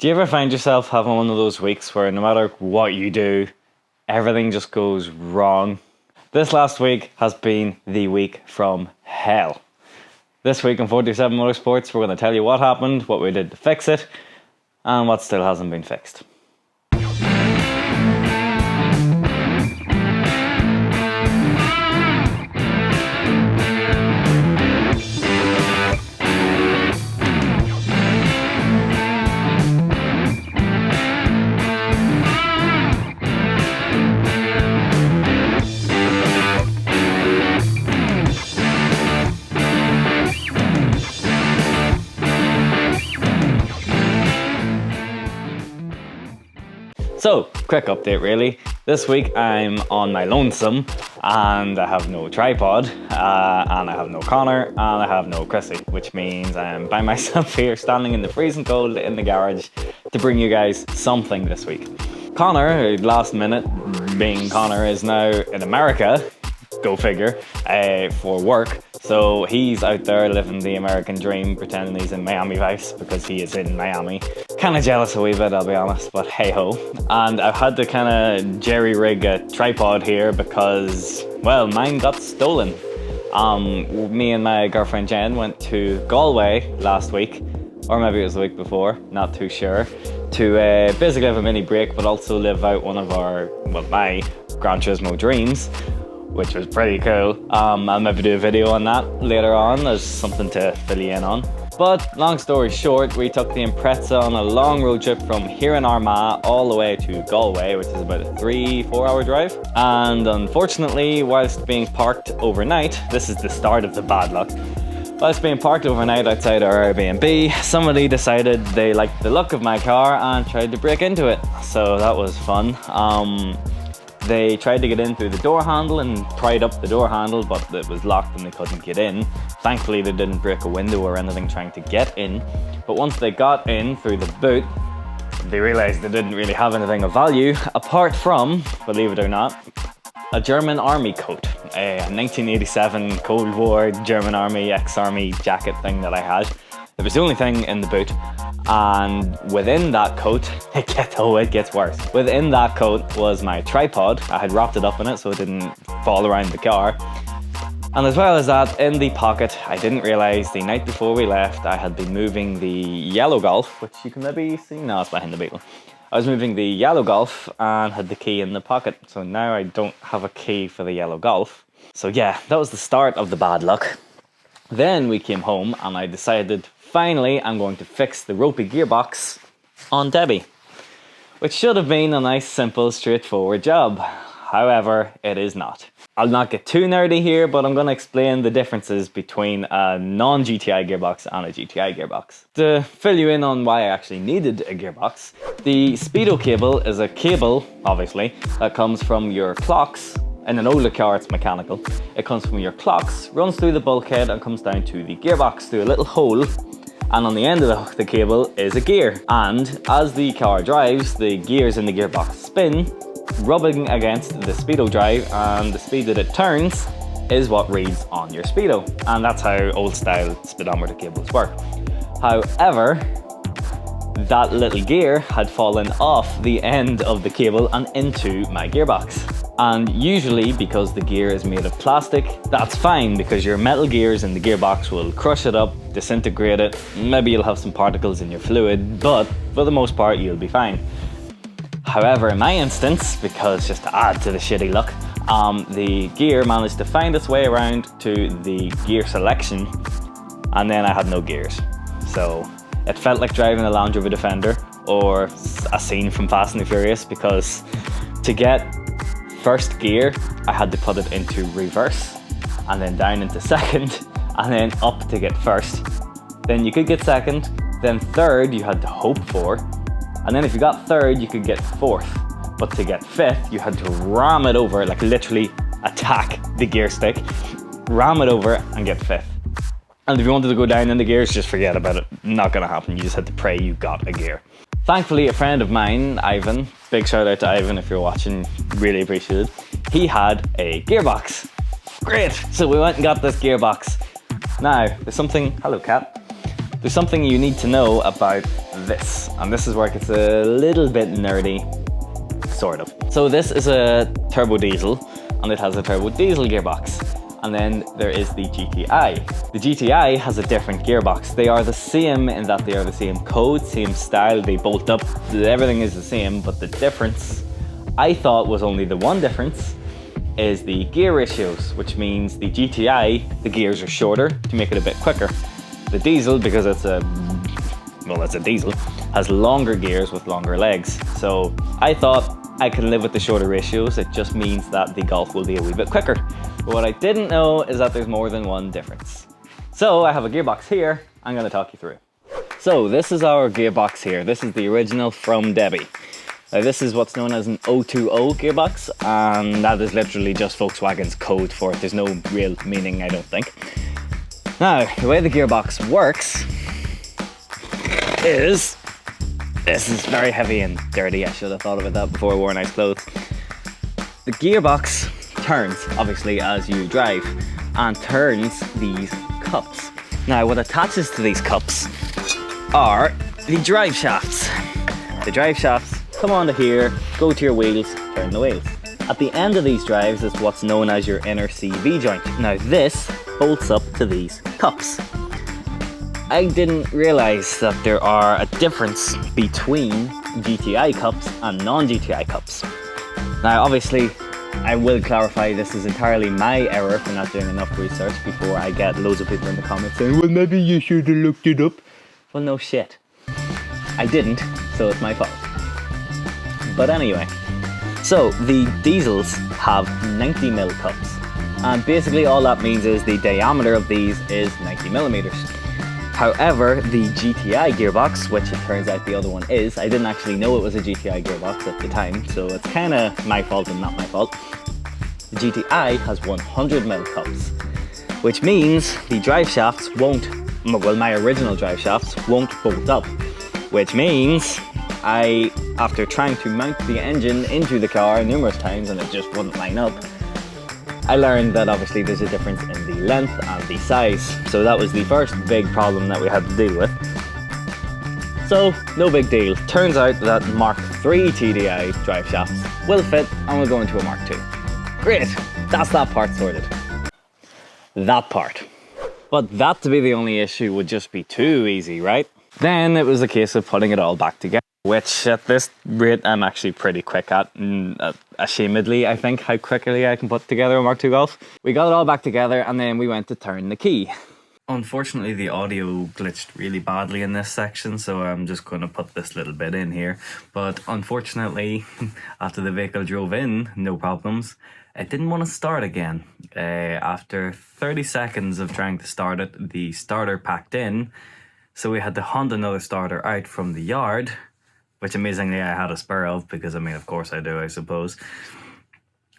Do you ever find yourself having one of those weeks where no matter what you do, everything just goes wrong? This last week has been the week from hell. This week on 47 Motorsports, we're going to tell you what happened, what we did to fix it, and what still hasn't been fixed. So, quick update really. This week I'm on my lonesome and I have no tripod and I have no Connor and I have no Chrissy, which means I'm by myself here standing in the freezing cold in the garage to bring you guys something this week. Connor, last minute being Connor, is now in America, go figure, for work. So he's out there living the American dream, pretending he's in Miami Vice because he is in Miami. Kind of jealous a wee bit, I'll be honest, but hey ho. And I've had to kind of jerry rig a tripod here because, well, mine got stolen. Me and my girlfriend Jen went to Galway last week, or maybe it was the week before, not too sure, to basically have a mini break, but also live out one of our, well, my Gran Turismo dreams, which was pretty cool. I'll maybe do a video on that later on. There's something to fill you in on. But long story short, we took the Impreza on a long road trip from here in Armagh all the way to Galway, which is about a 3-4 hour drive. And unfortunately, whilst being parked overnight, this is the start of the bad luck. Whilst being parked overnight outside our Airbnb, somebody decided they liked the look of my car and tried to break into it. So that was fun. They tried to get in through the door handle and pried up the door handle, but it was locked and they couldn't get in. Thankfully, they didn't break a window or anything trying to get in. But once they got in through the boot, they realized they didn't really have anything of value apart from, believe it or not, a German army coat. A 1987 Cold War German army, ex-army jacket thing that I had. It was the only thing in the boot. And within that coat, it gets worse. Within that coat was my tripod. I had wrapped it up in it so it didn't fall around the car. And as well as that, in the pocket, I didn't realize the night before we left, I had been moving the yellow Golf, which you can maybe see. No, it's behind the Beetle. I was moving the yellow Golf and had the key in the pocket. So now I don't have a key for the yellow Golf. So yeah, that was the start of the bad luck. Then we came home and I decided, finally, I'm going to fix the ropey gearbox on Debbie, which should have been a nice, simple, straightforward job. However, it is not. I'll not get too nerdy here, but I'm going to explain the differences between a non-GTI gearbox and a GTI gearbox. To fill you in on why I actually needed a gearbox, the Speedo cable is a cable, obviously, that comes from your clocks. In an older car, it's mechanical. It comes from your clocks, runs through the bulkhead and comes down to the gearbox through a little hole. And on the end of the cable is a gear. And as the car drives, the gears in the gearbox spin, rubbing against the Speedo drive, and the speed that it turns is what reads on your Speedo. And that's how old style speedometer cables work. However, that little gear had fallen off the end of the cable and into my gearbox. And usually, because the gear is made of plastic, that's fine because your metal gears in the gearbox will crush it up, disintegrate it, maybe you'll have some particles in your fluid, but for the most part you'll be fine. However, in my instance, because just to add to the shitty luck, the gear managed to find its way around to the gear selection, and then I had no gears. So it felt like driving a Land Rover Defender or a scene from Fast and the Furious, because to get first gear, I had to put it into reverse, and then down into second, and then up to get first. Then you could get second, then third you had to hope for, and then if you got third, you could get fourth. But to get fifth, you had to ram it over, like literally attack the gear stick, ram it over and get fifth. And if you wanted to go down in the gears, just forget about it. Not gonna happen. You just had to pray you got a gear. Thankfully, a friend of mine, Ivan, big shout out to Ivan if you're watching, really appreciate it. He had a gearbox. Great, so we went and got this gearbox. Now, there's something, hello cat. There's something you need to know about this. And this is where it gets a little bit nerdy, sort of. So this is a turbo diesel, and it has a turbo diesel gearbox. And then there is the GTI. The GTI has a different gearbox. They are the same in that they are the same code, same style, they bolt up, everything is the same, but the difference, I thought was only the one difference, is the gear ratios, which means the GTI, the gears are shorter to make it a bit quicker. The diesel, because it's a diesel, has longer gears with longer legs. So I thought I can live with the shorter ratios, it just means that the Golf will be a wee bit quicker. But what I didn't know is that there's more than one difference. So I have a gearbox here, I'm going to talk you through. So this is our gearbox here. This is the original from Debbie. This is what's known as an 020 gearbox, and that is literally just Volkswagen's code for it. There's no real meaning, I don't think. Now, the way the gearbox works is... This is very heavy and dirty. I should have thought about that before I wore nice clothes. The gearbox turns, obviously, as you drive, and turns these cups. Now, what attaches to these cups are the drive shafts. The drive shafts come onto here, go to your wheels, turn the wheels. At the end of these drives is what's known as your inner CV joint. Now, this bolts up to these cups. I didn't realise that there are a difference between GTI cups and non-GTI cups. Now, obviously, I will clarify this is entirely my error for not doing enough research before I get loads of people in the comments saying, well, maybe you should have looked it up. Well, no shit. I didn't, so it's my fault. But anyway, so the diesels have 90mm cups. And basically all that means is the diameter of these is 90mm. However, the GTI gearbox, which it turns out the other one is, I didn't actually know it was a GTI gearbox at the time, so it's kind of my fault and not my fault. The GTI has 100mm cups, which means the drive shafts won't, well, my original drive shafts won't bolt up, which means after trying to mount the engine into the car numerous times and it just wouldn't line up, I learned that obviously there's a difference in the length and the size. So that was the first big problem that we had to deal with. So, no big deal. Turns out that Mark III TDI drive shafts will fit and we'll go into a Mark II. Great, that's that part sorted. That part. But that to be the only issue would just be too easy, right? Then it was a case of putting it all back together, which at this rate I'm actually pretty quick at, and ashamedly I think how quickly I can put together a Mark II Golf. We got it all back together and then we went to turn the key. Unfortunately the audio glitched really badly in this section, so I'm just going to put this little bit in here. But unfortunately, after the vehicle drove in, no problems, it didn't want to start again. After 30 seconds of trying to start it, the starter packed in, so we had to hunt another starter out from the yard, which amazingly I had a spare of, because I mean, of course I do, I suppose.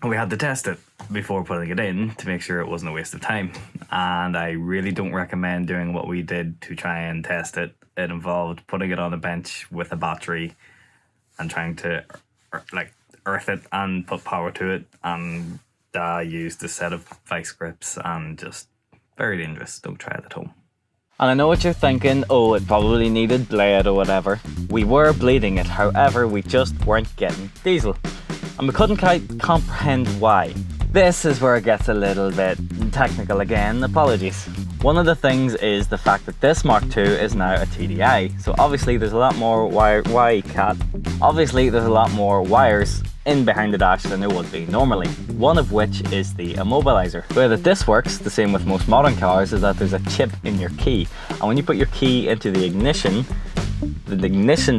We had to test it before putting it in to make sure it wasn't a waste of time. And I really don't recommend doing what we did to try and test it. It involved putting it on a bench with a battery and trying to earth it and put power to it. And I used a set of vice grips and just very dangerous. Don't try it at home. And I know what you're thinking, oh, it probably needed blade or whatever. We were bleeding it, however, we just weren't getting diesel. And we couldn't quite comprehend why. This is where it gets a little bit technical again, apologies. One of the things is the fact that this Mark II is now a TDI. So obviously there's a lot more Obviously there's a lot more wires in behind the dash than there would be normally, one of which is the immobilizer. The way that this works, the same with most modern cars, is that there's a chip in your key, and when you put your key into the ignition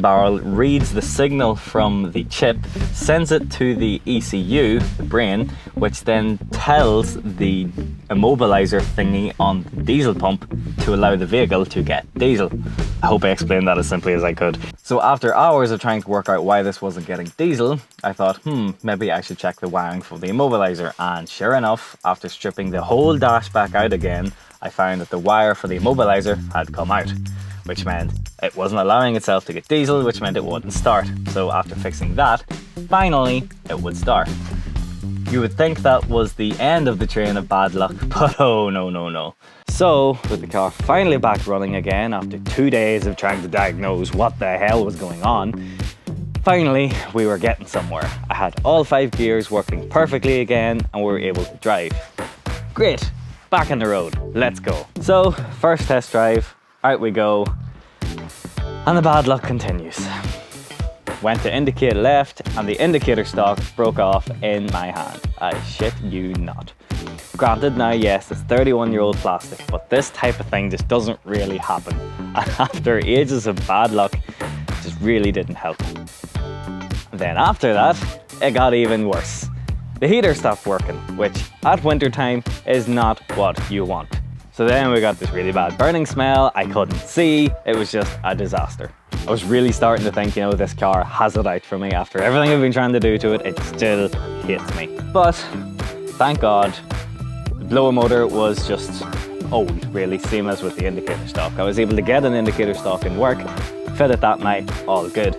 barrel reads the signal from the chip, sends it to the ECU, the brain, which then tells the immobilizer thingy on the diesel pump to allow the vehicle to get diesel. I hope I explained that as simply as I could. So after hours of trying to work out why this wasn't getting diesel, I thought, maybe I should check the wiring for the immobilizer. And sure enough, after stripping the whole dash back out again, I found that the wire for the immobilizer had come out, which meant it wasn't allowing itself to get diesel, which meant it wouldn't start. So after fixing that, finally it would start. You would think that was the end of the train of bad luck, but oh no, no, no. So, with the car finally back running again after 2 days of trying to diagnose what the hell was going on, finally we were getting somewhere. I had all 5 gears working perfectly again and we were able to drive. Great, back on the road, let's go. So, first test drive, out we go, and the bad luck continues. Went to indicate left and the indicator stock broke off in my hand. I shit you not. Granted now, yes, it's 31-year-old plastic, but this type of thing just doesn't really happen. And after ages of bad luck, it just really didn't help. And then after that, it got even worse. The heater stopped working, which at winter time is not what you want. So then we got this really bad burning smell, I couldn't see, it was just a disaster. I was really starting to think, you know, this car has it out for me. After everything I've been trying to do to it, it still hits me. But thank God, the blower motor was just old, really, same as with the indicator stock. I was able to get an indicator stock in work, fit it that night, all good.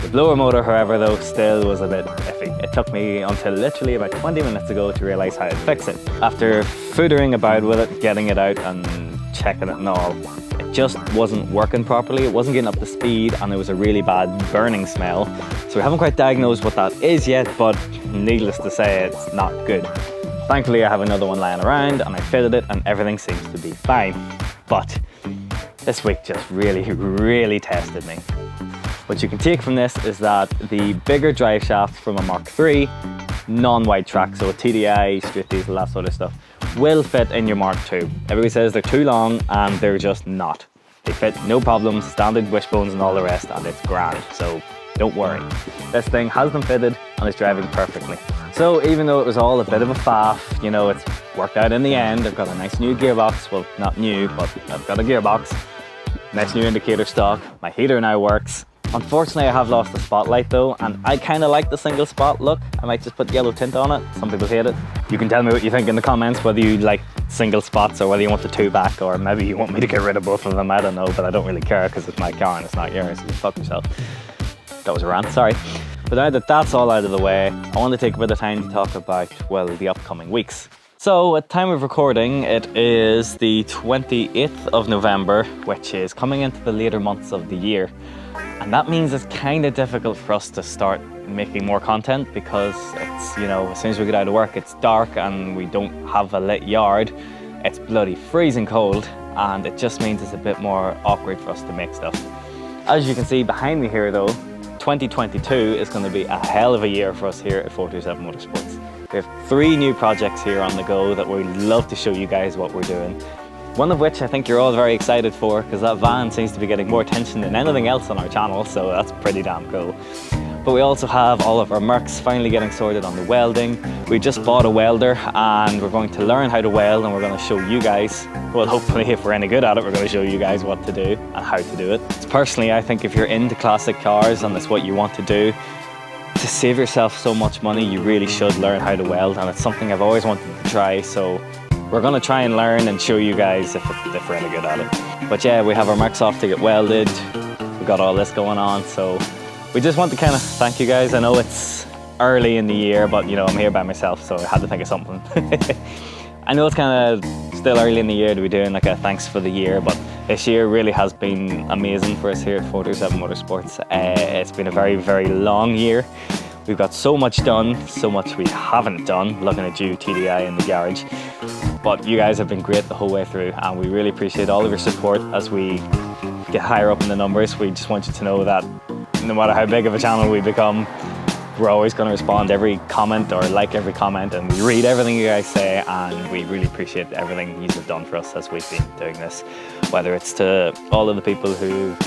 The blower motor, however, though, still was a bit iffy. It took me until literally about 20 minutes ago to realise how to fix it. After footering about with it, getting it out and checking it and all, it just wasn't working properly. It wasn't getting up to speed and there was a really bad burning smell. So we haven't quite diagnosed what that is yet, but needless to say, it's not good. Thankfully, I have another one lying around and I fitted it and everything seems to be fine. But this week just really tested me. What you can take from this is that the bigger drive shaft from a Mark III, non-wide track, so a TDI, straight diesel, that sort of stuff, will fit in your Mark II. Everybody says they're too long and they're just not. They fit no problems, standard wishbones and all the rest, and it's grand, so don't worry. This thing has them fitted and is driving perfectly. So even though it was all a bit of a faff, you know, it's worked out in the end. I've got a nice new gearbox, well, not new, but I've got a gearbox. Nice new indicator stock, my heater now works. Unfortunately, I have lost the spotlight though, and I kind of like the single spot look. I might just put yellow tint on it. Some people hate it. You can tell me what you think in the comments, whether you like single spots or whether you want the 2 back, or maybe you want me to get rid of both of them. I don't know, but I don't really care because it's my car and it's not yours, so fuck yourself. That was a rant, sorry. But now that that's all out of the way, I want to take a bit of time to talk about, well, the upcoming weeks. So at time of recording, it is the 28th of November, which is coming into the later months of the year. And that means it's kind of difficult for us to start making more content because it's, you know, as soon as we get out of work, it's dark and we don't have a lit yard. It's bloody freezing cold and it just means it's a bit more awkward for us to make stuff. As you can see behind me here though, 2022 is going to be a hell of a year for us here at 427 Motorsports. We have 3 new projects here on the go that we'd love to show you guys what we're doing. One of which I think you're all very excited for because that van seems to be getting more attention than anything else on our channel, so that's pretty damn cool. But we also have all of our Mercs finally getting sorted on the welding. We just bought a welder and we're going to learn how to weld and we're going to show you guys, well hopefully if we're any good at it, we're going to show you guys what to do and how to do it. Personally, I think if you're into classic cars and that's what you want to do, to save yourself so much money, you really should learn how to weld, and it's something I've always wanted to try, so we're going to try and learn and show you guys if we're any good at it. But yeah, we have our Mercs off to get welded, we've got all this going on, so we just want to kind of thank you guys. I know it's early in the year, but you know, I'm here by myself, so I had to think of something. I know it's kind of still early in the year to be doing like a thanks for the year, but this year really has been amazing for us here at 427 Motorsports. It's been a very long year. We've got so much done, so much we haven't done, looking at you TDI in the garage. But you guys have been great the whole way through and we really appreciate all of your support as we get higher up in the numbers. We just want you to know that no matter how big of a channel we become, we're always going to respond to every comment or like every comment, and we read everything you guys say, and we really appreciate everything you have done for us as we've been doing this. Whether it's to all of the people who've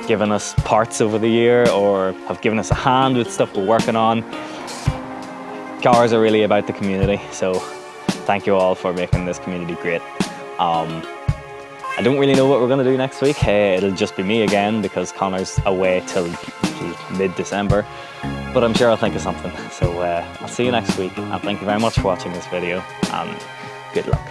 given us parts over the year or have given us a hand with stuff we're working on. Cars are really about the community, so thank you all for making this community great. I don't really know what we're going to do next week. It'll just be me again because Connor's away till mid-December, but I'm sure I'll think of something. So I'll see you next week, and thank you very much for watching this video, and good luck.